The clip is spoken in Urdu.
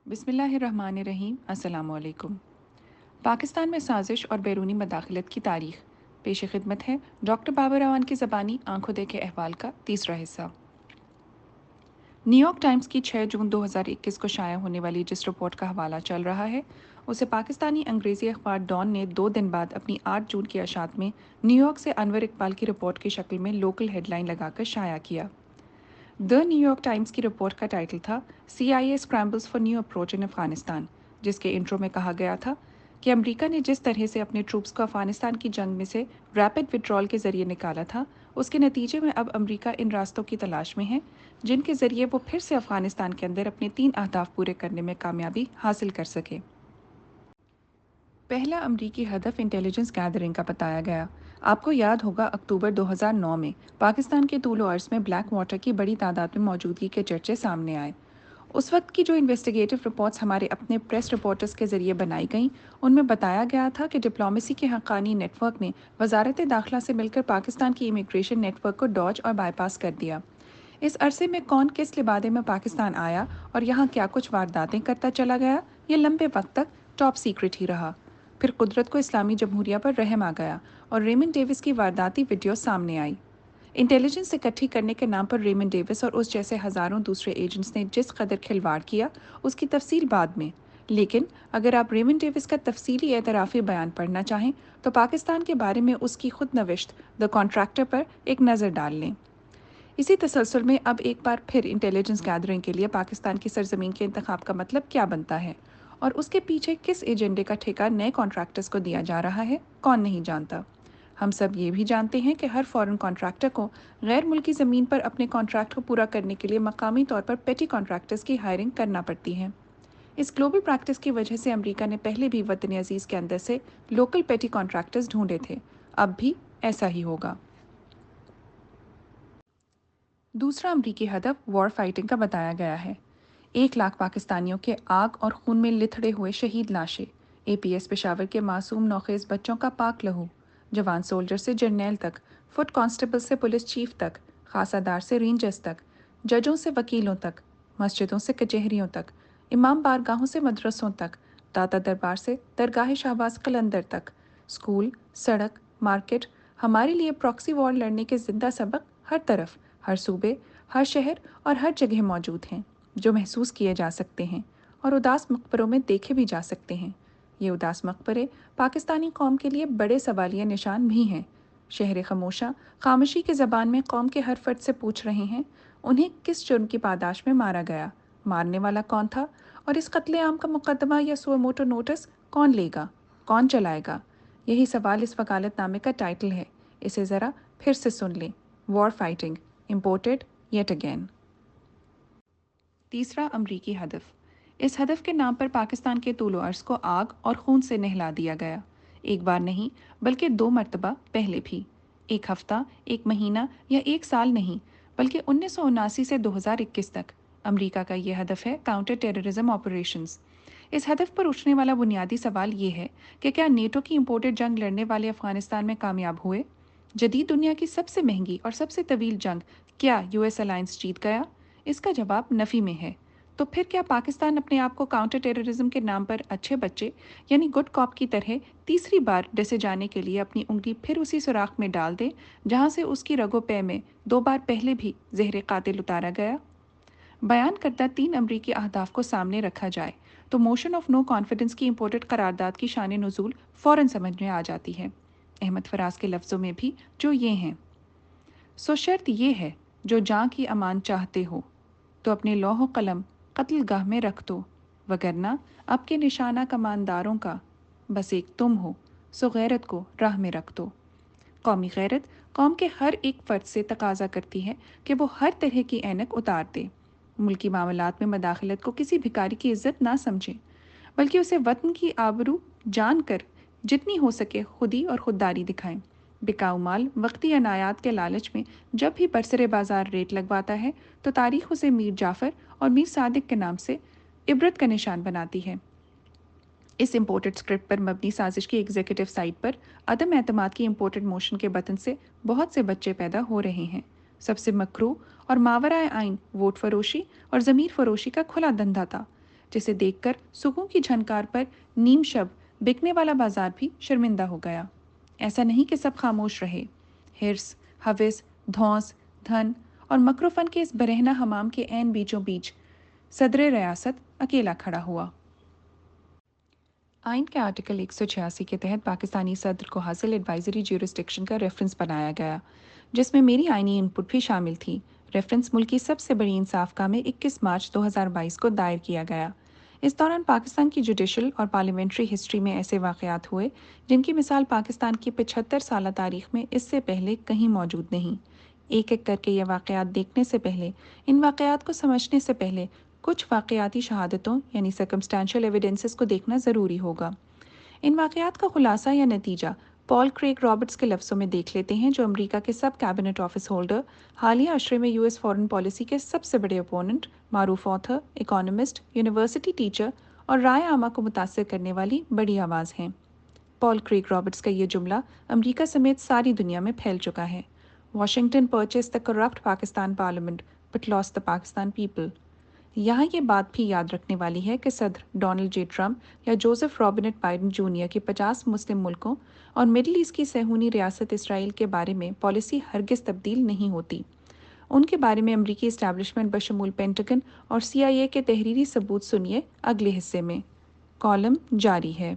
بسم اللہ الرحمن الرحیم۔ السلام علیکم۔ پاکستان میں سازش اور بیرونی مداخلت کی تاریخ پیش خدمت ہے ڈاکٹر بابر اعوان کی زبانی آنکھوں دیکھے احوال کا تیسرا حصہ۔ نیو یارک ٹائمز کی 6 جون 2021 کو شائع ہونے والی جس رپورٹ کا حوالہ چل رہا ہے اسے پاکستانی انگریزی اخبار ڈان نے 2 دن بعد اپنی 8 جون کی اشاعت میں نیو یارک سے انور اقبال کی رپورٹ کی شکل میں لوکل ہیڈ لائن لگا کر شائع کیا۔ دا نیو یارک ٹائمز کی رپورٹ کا ٹائٹل تھا CIA scrambles for new approach in Afghanistan, جس کے انٹرو میں کہا گیا تھا کہ امریکہ نے جس طرح سے اپنے ٹروپس کو افغانستان کی جنگ میں سے ریپڈ وڈرال کے ذریعے نکالا تھا، اس کے نتیجے میں اب امریکہ ان راستوں کی تلاش میں ہے جن کے ذریعے وہ پھر سے افغانستان کے اندر اپنے 3 اہداف پورے کرنے میں کامیابی حاصل کر سکے۔ پہلا امریکی ہدف انٹیلیجنس گیدرنگ کا بتایا گیا۔ آپ کو یاد ہوگا اکتوبر 2009 میں پاکستان کے طول و عرض میں بلیک واٹر کی بڑی تعداد میں موجودگی کے چرچے سامنے آئے۔ اس وقت کی جو انویسٹیگیٹو رپورٹس ہمارے اپنے پریس رپورٹرز کے ذریعے بنائی گئیں ان میں بتایا گیا تھا کہ ڈپلومیسی کے حقانی نیٹ ورک نے وزارت داخلہ سے مل کر پاکستان کی امیگریشن نیٹ ورک کو ڈوج اور بائی پاس کر دیا۔ اس عرصے میں کون کس لبادے میں پاکستان آیا اور یہاں کیا کچھ وارداتیں کرتا چلا گیا، یہ لمبے وقت تک ٹاپ سیکرٹ ہی رہا۔ پھر قدرت کو اسلامی جمہوریہ پر رحم آ گیا اور ریمنڈ ڈیوس کی وارداتی ویڈیو سامنے آئی۔ انٹیلیجنس اکٹھی کرنے کے نام پر ریمنڈ ڈیوس اور اس جیسے ہزاروں دوسرے ایجنٹس نے جس قدر کھلواڑ کیا اس کی تفصیل بعد میں، لیکن اگر آپ ریمنڈ ڈیوس کا تفصیلی اعترافی بیان پڑھنا چاہیں تو پاکستان کے بارے میں اس کی خود نوشت دی کانٹریکٹر پر ایک نظر ڈال لیں۔ اسی تسلسل میں اب ایک بار پھر انٹیلیجنس گیدرنگ کے لیے پاکستان کی سرزمین کے انتخاب کا مطلب کیا بنتا ہے اور اس کے پیچھے کس ایجنڈے کا ٹھیکہ نئے کانٹریکٹرز کو دیا جا رہا ہے، کون نہیں جانتا۔ ہم سب یہ بھی جانتے ہیں کہ ہر فورن کانٹریکٹر کو غیر ملکی زمین پر اپنے کانٹریکٹ کو پورا کرنے کے لیے مقامی طور پر پیٹی کانٹریکٹرز کی ہائرنگ کرنا پڑتی ہے۔ اس گلوبل پریکٹس کی وجہ سے امریکہ نے پہلے بھی وطن عزیز کے اندر سے لوکل پیٹی کانٹریکٹرز ڈھونڈے تھے، اب بھی ایسا ہی ہوگا۔ دوسرا امریکی ہدف وار فائٹنگ کا بتایا گیا ہے۔ 1 لاکھ پاکستانیوں کے آگ اور خون میں لتھڑے ہوئے شہید لاشیں، APS پشاور کے معصوم نوخیز بچوں کا پاک لہو، جوان سولجر سے جرنیل تک، فٹ کانسٹیبل سے پولیس چیف تک، خاصہ دار سے رینجرز تک، ججوں سے وکیلوں تک، مسجدوں سے کچہریوں تک، امام بارگاہوں سے مدرسوں تک، داتا دربار سے درگاہ شہباز قلندر تک، اسکول، سڑک، مارکیٹ، ہمارے لیے پراکسی وار لڑنے کے زندہ سبق ہر طرف، ہر صوبے، ہر شہر اور ہر جگہ موجود ہیں، جو محسوس کیے جا سکتے ہیں اور اداس مقبروں میں دیکھے بھی جا سکتے ہیں۔ یہ اداس مقبرے پاکستانی قوم کے لیے بڑے سوالیہ نشان بھی ہیں۔ شہر خاموشہ خاموشی کی زبان میں قوم کے ہر فرد سے پوچھ رہے ہیں انہیں کس جرم کی پاداش میں مارا گیا، مارنے والا کون تھا اور اس قتل عام کا مقدمہ یا سو موٹو نوٹس کون لے گا، کون چلائے گا۔ یہی سوال اس وکالت نامے کا ٹائٹل ہے، اسے ذرا پھر سے سن لیں، وار فائٹنگ امپورٹڈ یٹ اگین۔ تیسرا امریکی ہدف۔ اس ہدف کے نام پر پاکستان کے طول و عرض کو آگ اور خون سے نہلا دیا گیا، ایک بار نہیں بلکہ 2 مرتبہ پہلے بھی، 1 ہفتہ، 1 مہینہ یا 1 سال نہیں بلکہ 1979 سے 2021 تک۔ امریکہ کا یہ ہدف ہے کاؤنٹر ٹیررزم آپریشنز۔ اس ہدف پر اٹھنے والا بنیادی سوال یہ ہے کہ کیا نیٹو کی امپورٹڈ جنگ لڑنے والے افغانستان میں کامیاب ہوئے؟ جدید دنیا کی سب سے مہنگی اور سب سے طویل جنگ کیا US الائنس جیت گیا؟ اس کا جواب نفی میں ہے۔ تو پھر کیا پاکستان اپنے آپ کو کاؤنٹر ٹیررزم کے نام پر اچھے بچے یعنی گڈ کاپ کی طرح تیسری بار ڈسے جانے کے لیے اپنی انگلی پھر اسی سوراخ میں ڈال دے جہاں سے اس کی رگو پے میں 2 بار پہلے بھی زہر قاتل اتارا گیا؟ بیان کردہ 3 امریکی اہداف کو سامنے رکھا جائے تو موشن آف نو کانفیڈنس کی امپورٹڈ قرارداد کی شان نزول فوراً سمجھ میں آ جاتی ہے۔ احمد فراز کے لفظوں میں بھی جو یہ ہیں: سو شرط یہ ہے جو جاں کی امان چاہتے ہو تو اپنے لوح و قلم قتل گاہ میں رکھ دو، وگرنہ اب کے نشانہ کمانداروں کا بس ایک تم ہو، سو غیرت کو راہ میں رکھ دو۔ قومی غیرت قوم کے ہر ایک فرد سے تقاضا کرتی ہے کہ وہ ہر طرح کی اینک اتار دے، ملکی معاملات میں مداخلت کو کسی بھکاری کی عزت نہ سمجھے، بلکہ اسے وطن کی آبرو جان کر جتنی ہو سکے خودی اور خودداری دکھائیں۔ بکاؤ مال وقتی عنایات کے لالچ میں جب بھی برسر بازار ریٹ لگواتا ہے تو تاریخ اسے میر جعفر اور میر صادق کے نام سے عبرت کا نشان بناتی ہے۔ اس امپورٹڈ اسکرپٹ پر مبنی سازش کی ایگزیکٹو سائٹ پر عدم اعتماد کی امپورٹڈ موشن کے بطن سے بہت سے بچے پیدا ہو رہے ہیں۔ سب سے مکروہ اور ماورائے آئین ووٹ فروشی اور ضمیر فروشی کا کھلا دھندا تھا۔ جسے دیکھ کر سکوں کی جھنکار پر نیم شب بکنے والا بازار بھی شرمندہ ہو گیا۔ ایسا نہیں کہ سب خاموش رہے۔ ہرس، ہوس، دھونس، دھن اور مکر و فن کے اس برہنہ حمام کے عین بیچوں بیچ صدر ریاست اکیلا کھڑا ہوا۔ آئین کے آرٹیکل 186 کے تحت پاکستانی صدر کو حاصل ایڈوائزری جیورسڈکشن کا ریفرنس بنایا گیا، جس میں میری آئینی انپٹ بھی شامل تھی۔ ریفرنس ملک کی سب سے بڑی انصاف گاہ میں 21 مارچ 2022 کو دائر کیا گیا۔ اس دوران پاکستان کی جوڈیشل اور پارلیمنٹری ہسٹری میں ایسے واقعات ہوئے جن کی مثال پاکستان کی 75 سالہ تاریخ میں اس سے پہلے کہیں موجود نہیں۔ ایک ایک کر کے یہ واقعات دیکھنے سے پہلے، ان واقعات کو سمجھنے سے پہلے، کچھ واقعاتی شہادتوں یعنی سرکمسٹانشل ایویڈنسز کو دیکھنا ضروری ہوگا۔ ان واقعات کا خلاصہ یا نتیجہ پال کریگ رابرٹس کے لفظوں میں دیکھ لیتے ہیں، جو امریکہ کے سب کیبنٹ آفس ہولڈر، حالیہ عشرے میں یو ایس فارن پالیسی کے سب سے بڑے اپوننٹ، معروف آتھر، اکانومسٹ، یونیورسٹی ٹیچر اور رائے عامہ کو متاثر کرنے والی بڑی آواز ہیں۔ پال کریگ رابرٹس کا یہ جملہ امریکہ سمیت ساری دنیا میں پھیل چکا ہے: Washington purchase the corrupt Pakistan parliament but loss the Pakistan people. یہاں یہ بات بھی یاد رکھنے والی ہے کہ صدر ڈونلڈ جے ٹرمپ یا جوزف رابنٹ بائیڈن جونیئر کی 50 مسلم ملکوں اور مڈل ایسٹ کی صہیونی ریاست اسرائیل کے بارے میں پالیسی ہرگز تبدیل نہیں ہوتی۔ ان کے بارے میں امریکی اسٹیبلشمنٹ بشمول پینٹاگن اور CIA کے تحریری ثبوت سنیے اگلے حصے میں۔ کالم جاری ہے۔